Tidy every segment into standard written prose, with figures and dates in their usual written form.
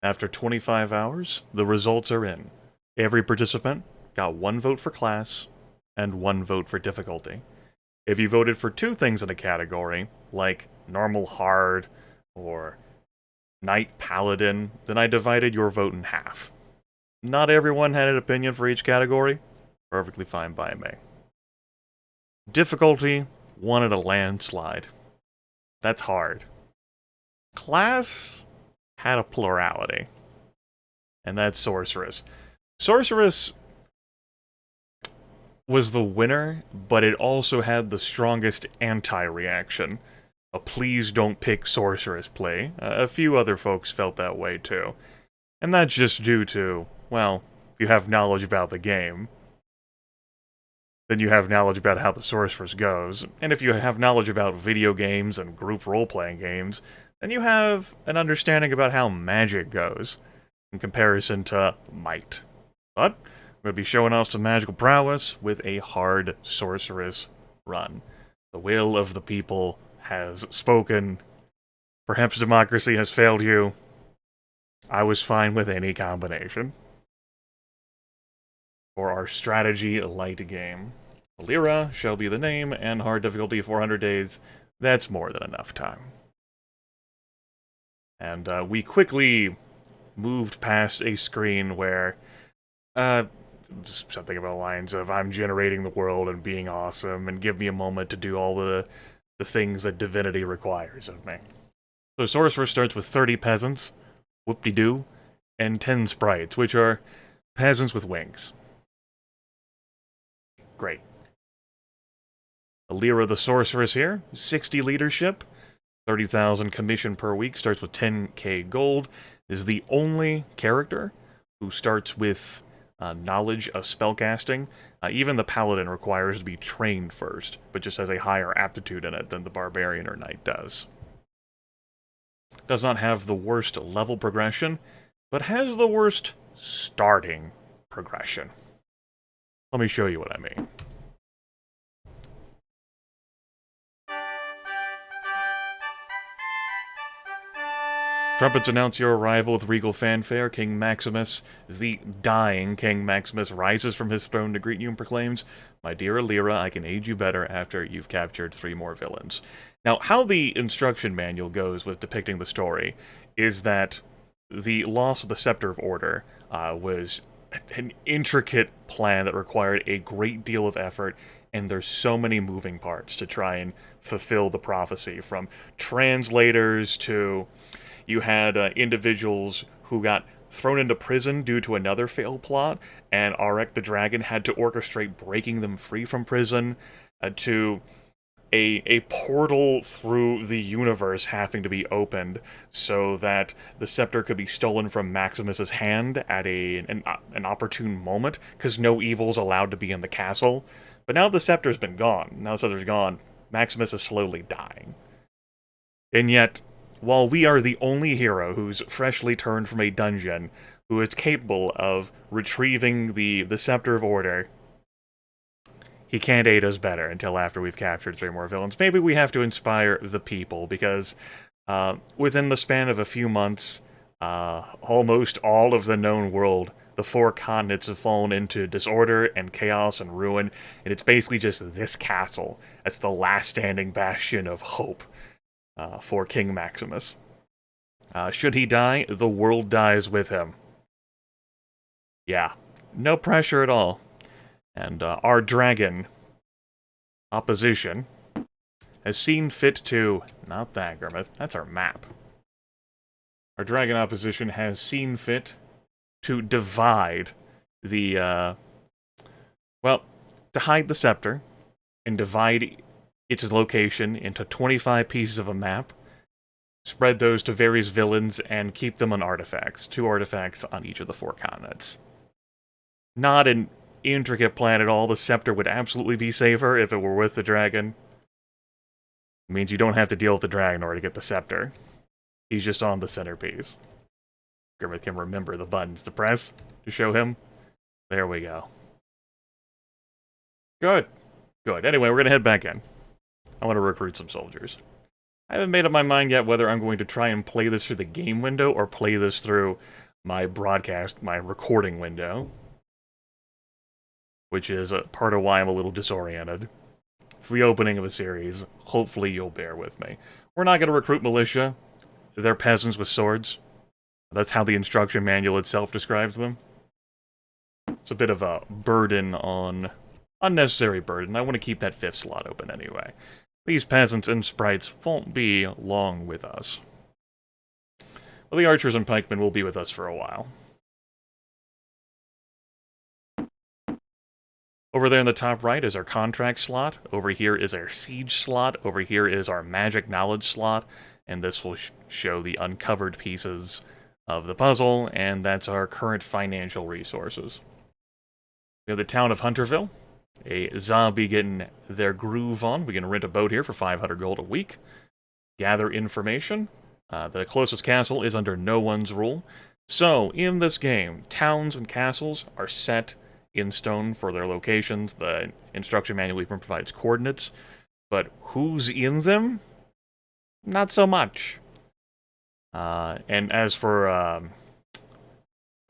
After 25 hours, the results are in. Every participant got 1 vote for class and 1 vote for difficulty. If you voted for 2 things in a category, like normal hard or knight paladin, then I divided your vote in half. Not everyone had an opinion for each category. Perfectly fine by me. Difficulty wanted a landslide. That's hard. Class had a plurality. And that's Sorceress. Sorceress was the winner, but it also had the strongest anti-reaction. A please don't pick Sorceress play. A few other folks felt that way too. And that's just due to, well, if you have knowledge about the game, then you have knowledge about how the Sorceress goes. And if you have knowledge about video games and group role-playing games, then you have an understanding about how magic goes, in comparison to might. But I'm going to be showing off some magical prowess with a hard Sorceress run. The will of the people has spoken. Perhaps democracy has failed you. I was fine with any combination. For our strategy light game, Lyra shall be the name, and hard difficulty 400 days. That's more than enough time. And we quickly moved past a screen where something about the lines of I'm generating the world and being awesome and give me a moment to do all the things that divinity requires of me. So Sorcerer starts with 30 peasants, whoop-de-doo, and 10 sprites, which are peasants with wings. Great. Lyra the Sorceress here, 60 leadership, 30,000 commission per week, starts with 10k gold, is the only character who starts with knowledge of spellcasting. Even the Paladin requires to be trained first, but just has a higher aptitude in it than the Barbarian or Knight does. Does not have the worst level progression, but has the worst starting progression. Let me show you what I mean. Trumpets announce your arrival with regal fanfare. King Maximus, the dying King Maximus, rises from his throne to greet you and proclaims, "My dear Lyra, I can aid you better after you've captured 3 more villains." Now, how the instruction manual goes with depicting the story is that the loss of the Scepter of Order was an intricate plan that required a great deal of effort, and there's so many moving parts to try and fulfill the prophecy, from translators to... You had individuals who got thrown into prison due to another failed plot, and Arek the Dragon had to orchestrate breaking them free from prison, to a portal through the universe having to be opened so that the scepter could be stolen from Maximus's hand at an opportune moment, because no evil's allowed to be in the castle. But now the scepter's been gone. Now the scepter's gone, Maximus is slowly dying. And yet, while we are the only hero who's freshly turned from a dungeon, who is capable of retrieving the Scepter of Order, he can't aid us better until after we've captured 3 more villains. Maybe we have to inspire the people, because within the span of a few months, almost all of the known world, the 4 continents have fallen into disorder and chaos and ruin, and it's basically just this castle that's the last standing bastion of hope for King Maximus. Should he die, the world dies with him. Yeah, no pressure at all. And our dragon opposition has seen fit to... Not that, Grimith. That's our map. Our dragon opposition has seen fit to divide the... well, to hide the scepter and divide its location into 25 pieces of a map, spread those to various villains, and keep them on artifacts. 2 artifacts on each of the 4 continents. Not an intricate plan at all. The scepter would absolutely be safer if it were with the dragon. It means you don't have to deal with the dragon in order to get the scepter. He's just on the centerpiece. Grimith can remember the buttons to press to show him. There we go. Good. Good. Anyway, we're going to head back in. I want to recruit some soldiers. I haven't made up my mind yet whether I'm going to try and play this through the game window or play this through my recording window. Which is part of why I'm a little disoriented. It's the opening of a series. Hopefully you'll bear with me. We're not going to recruit militia. They're peasants with swords. That's how the instruction manual itself describes them. It's a bit of a burden on... unnecessary burden. I want to keep that 5th slot open anyway. These peasants and sprites won't be long with us. Well, the archers and pikemen will be with us for a while. Over there in the top right is our contract slot. Over here is our siege slot. Over here is our magic knowledge slot. And this will show the uncovered pieces of the puzzle, and that's our current financial resources. We have the town of Hunterville. A zombie getting their groove on. We can rent a boat here for 500 gold a week. Gather information. The closest castle is under no one's rule. So, in this game, towns and castles are set in stone for their locations. The instruction manual even provides coordinates. But who's in them? Not so much. And as for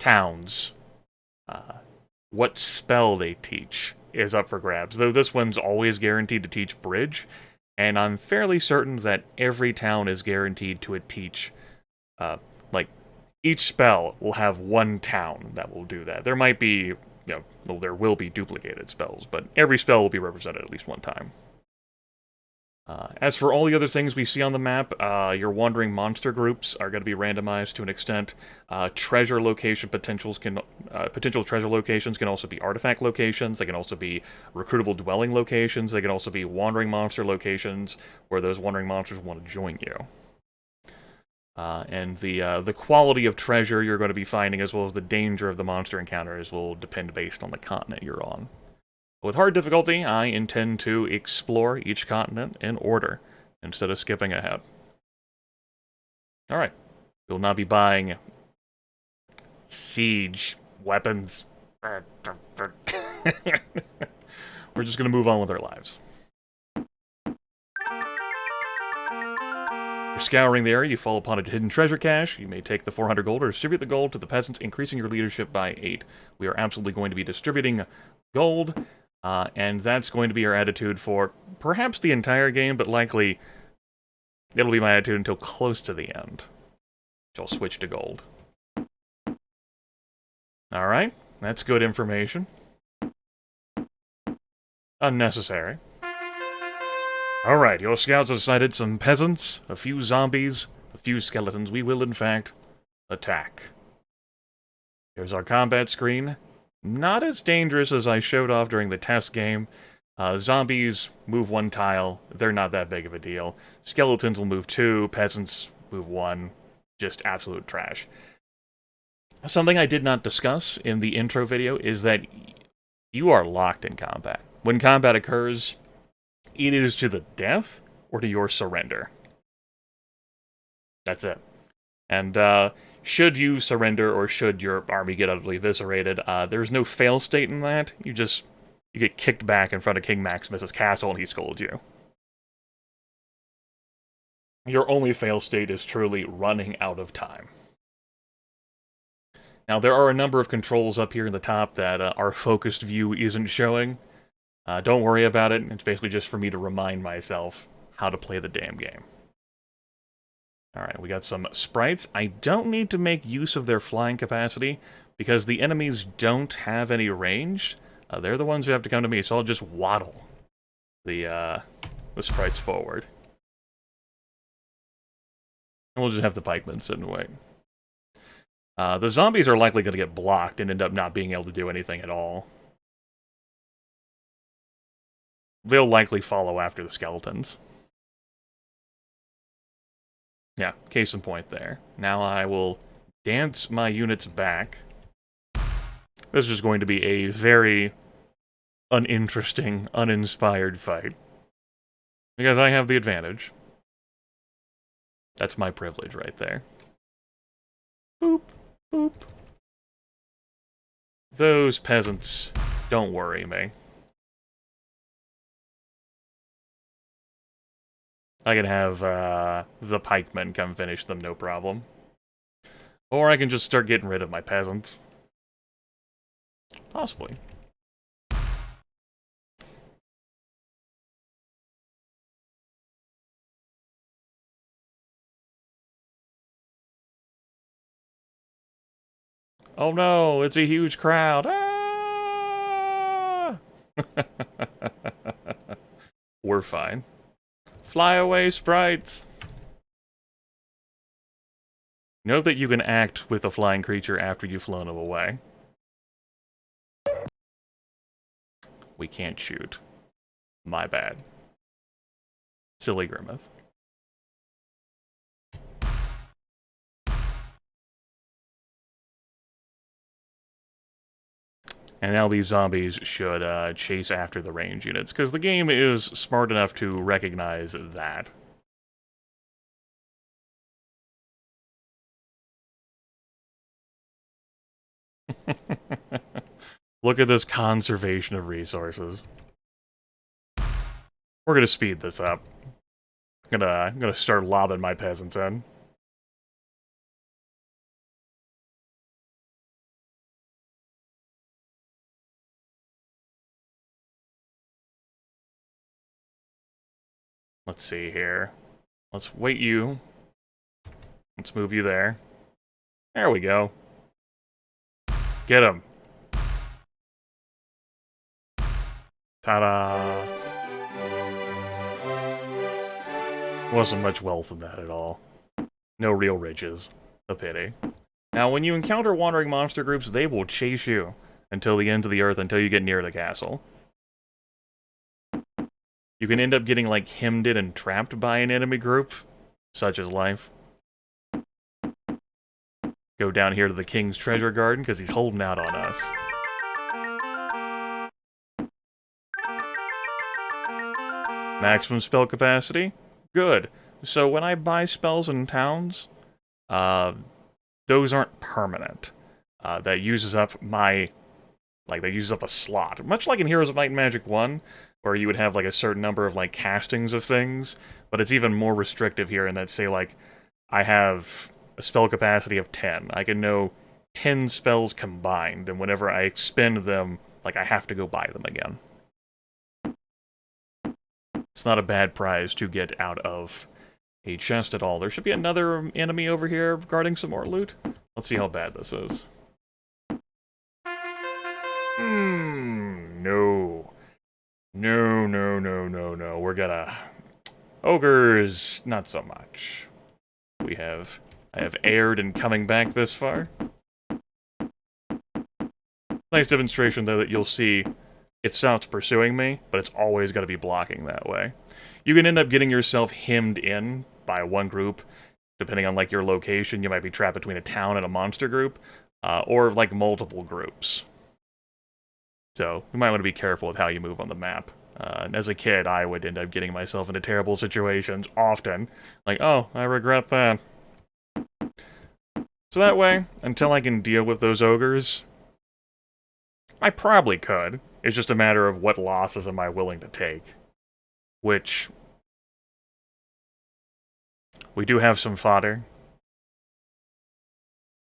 towns, what spell they teach is up for grabs. Though this one's always guaranteed to teach Bridge, and I'm fairly certain that every town is guaranteed to teach, like, each spell will have one town that will do that. There might be, well, there will be duplicated spells, but every spell will be represented at least one time. As for all the other things we see on the map, your wandering monster groups are going to be randomized to an extent. Treasure location potential treasure locations can also be artifact locations. They can also be recruitable dwelling locations. They can also be wandering monster locations where those wandering monsters want to join you. And the quality of treasure you're going to be finding, as well as the danger of the monster encounters, will depend based on the continent you're on. With hard difficulty, I intend to explore each continent in order, instead of skipping ahead. Alright. We'll now be buying siege weapons. We're just going to move on with our lives. You're scouring the area, you fall upon a hidden treasure cache. You may take the 400 gold or distribute the gold to the peasants, increasing your leadership by 8. We are absolutely going to be distributing gold. And that's going to be our attitude for perhaps the entire game, but likely it'll be my attitude until close to the end. Which I'll switch to gold. Alright, that's good information. Unnecessary. Alright, your scouts have sighted some peasants, a few zombies, a few skeletons. We will, in fact, attack. Here's our combat screen. Not as dangerous as I showed off during the test game. Zombies move 1 tile. They're not that big of a deal. Skeletons will move 2. Peasants move 1. Just absolute trash. Something I did not discuss in the intro video is that you are locked in combat. When combat occurs, it is to the death or to your surrender. That's it. And, should you surrender or should your army get utterly eviscerated, there's no fail state in that. You get kicked back in front of King Maximus' castle and he scolds you. Your only fail state is truly running out of time. Now, there are a number of controls up here in the top that our focused view isn't showing. Don't worry about it. It's basically just for me to remind myself how to play the damn game. Alright, we got some sprites. I don't need to make use of their flying capacity, because the enemies don't have any range. They're the ones who have to come to me, so I'll just waddle the sprites forward. And we'll just have the pikemen sit and wait. The zombies are likely going to get blocked and end up not being able to do anything at all. They'll likely follow after the skeletons. Yeah, case in point there. Now I will dance my units back. This is going to be a very uninteresting, uninspired fight. Because I have the advantage. That's my privilege right there. Boop, boop. Those peasants don't worry me. I can have the pikemen come finish them, no problem. Or I can just start getting rid of my peasants. Possibly. Oh no, it's a huge crowd. Ah! We're fine. Fly away, sprites! Note that you can act with a flying creature after you've flown them away. We can't shoot. My bad. Silly Grimith. And now these zombies should chase after the range units, because the game is smart enough to recognize that. Look at this conservation of resources. We're gonna speed this up. I'm gonna start lobbing my peasants in. Let's see here. Let's wait you. Let's move you there. There we go. Get him. Ta-da! Wasn't much wealth in that at all. No real riches. A pity. Now, when you encounter wandering monster groups, they will chase you until the ends of the earth, until you get near the castle. You can end up getting, like, hemmed in and trapped by an enemy group. Such is life. Go down here to the King's Treasure Garden, because he's holding out on us. Maximum spell capacity? Good. So when I buy spells in towns, those aren't permanent. That uses up my... Like, that uses up a slot. Much like in Heroes of Might and Magic 1, where you would have, like, a certain number of, like, castings of things, but it's even more restrictive here in that, say, like, I have a spell capacity of 10. I can know 10 spells combined, and whenever I expend them, like, I have to go buy them again. It's not a bad prize to get out of a chest at all. There should be another enemy over here guarding some more loot. Let's see how bad this is. No. No, no, no, no, no. We're gonna... Ogres, not so much. I have aired and coming back this far. Nice demonstration, though, that you'll see it stops pursuing me, but it's always going to be blocking that way. You can end up getting yourself hemmed in by one group. Depending on, like, your location, you might be trapped between a town and a monster group, or, like, multiple groups. So, you might want to be careful with how you move on the map. As a kid, I would end up getting myself into terrible situations, often. Like, oh, I regret that. So that way, until I can deal with those ogres, I probably could. It's just a matter of what losses am I willing to take. Which... we do have some fodder.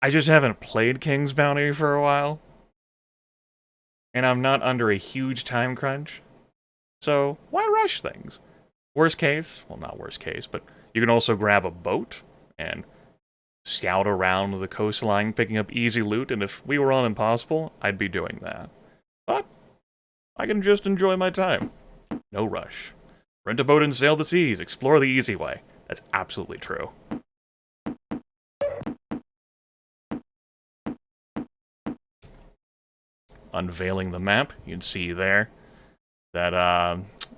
I just haven't played King's Bounty for a while. And I'm not under a huge time crunch. So, why rush things? Worst case, well, not worst case, but you can also grab a boat and scout around the coastline picking up easy loot, and if we were on Impossible, I'd be doing that. But I can just enjoy my time. No rush. Rent a boat and sail the seas. Explore the easy way. That's absolutely true. Unveiling the map, you can see there that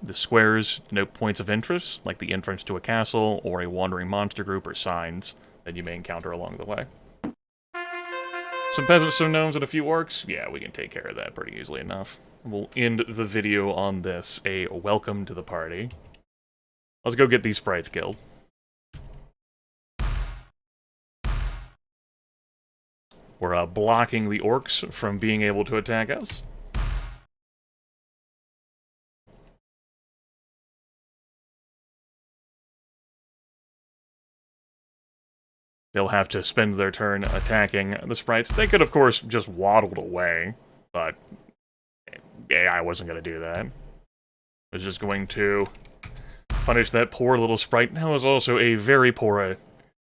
the squares denote points of interest, like the entrance to a castle or a wandering monster group or signs that you may encounter along the way. Some peasants, some gnomes, and a few orcs? Yeah, we can take care of that pretty easily enough. We'll end the video on this, a welcome to the party. Let's go get these sprites killed. We're blocking the orcs from being able to attack us. they'll have to spend their turn attacking the sprites. They could, of course, just waddled away, but yeah, I wasn't going to do that. I was just going to punish that poor little sprite. That was also a very poor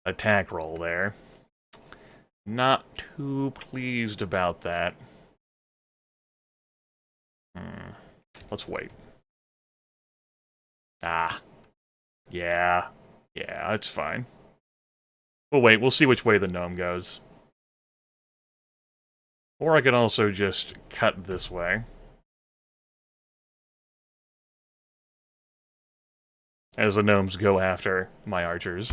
attack roll there. Not too pleased about that. Let's wait. Ah. Yeah. Yeah, it's fine. We'll wait. We'll see which way the gnome goes. Or I could also just cut this way. As the gnomes go after my archers.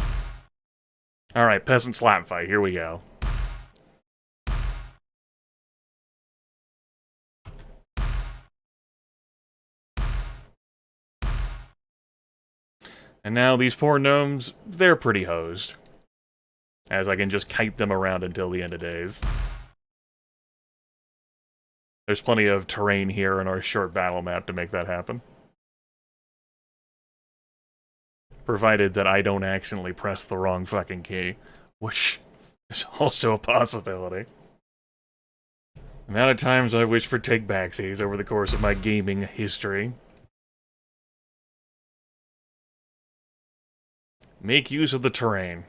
Alright, peasant slap fight. Here we go. And now these poor gnomes, they're pretty hosed. As I can just kite them around until the end of days. There's plenty of terrain here in our short battle map to make that happen. Provided that I don't accidentally press the wrong fucking key. Which is also a possibility. The amount of times I've wished for take-backsies over the course of my gaming history. Make use of the terrain.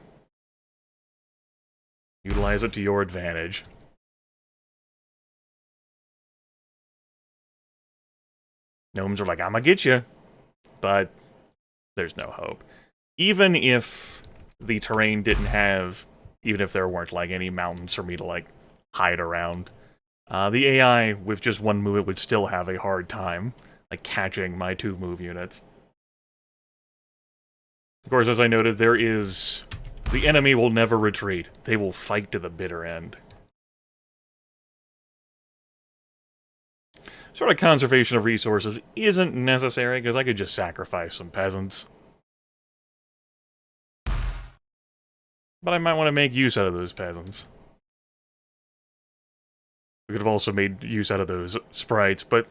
Utilize it to your advantage. Gnomes are like, I'ma get you. But there's no hope. Even if the terrain didn't have, even if there weren't like any mountains for me to like hide around, the AI with just one move would still have a hard time like catching my 2 move units. Of course, as I noted, the enemy will never retreat. They will fight to the bitter end. Sort of conservation of resources isn't necessary, because I could just sacrifice some peasants. But I might want to make use out of those peasants. We could have also made use out of those sprites, but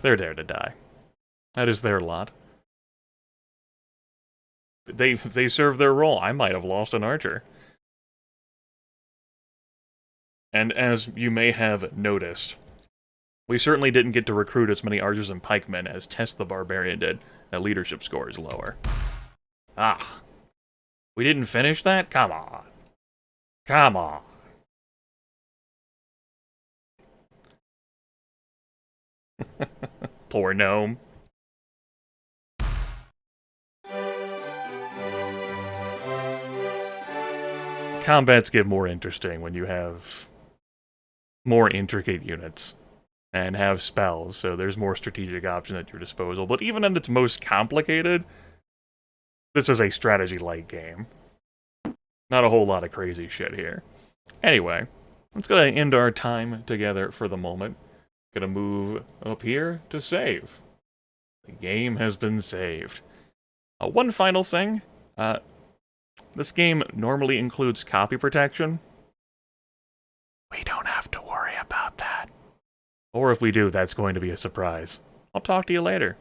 they're there to die. That is their lot. They serve their role. I might have lost an archer. And as you may have noticed, we certainly didn't get to recruit as many archers and pikemen as Test the Barbarian did. That leadership score is lower. Ah. We didn't finish that? Come on. Come on. Poor gnome. Combats get more interesting when you have more intricate units and have spells, so there's more strategic options at your disposal. But even at its most complicated, this is a strategy-like game. Not a whole lot of crazy shit here. Anyway, let's go ahead and end our time together for the moment. Gonna move up here to save. The game has been saved. One final thing. This game normally includes copy protection. We don't have to worry about that. Or if we do, that's going to be a surprise. I'll talk to you later.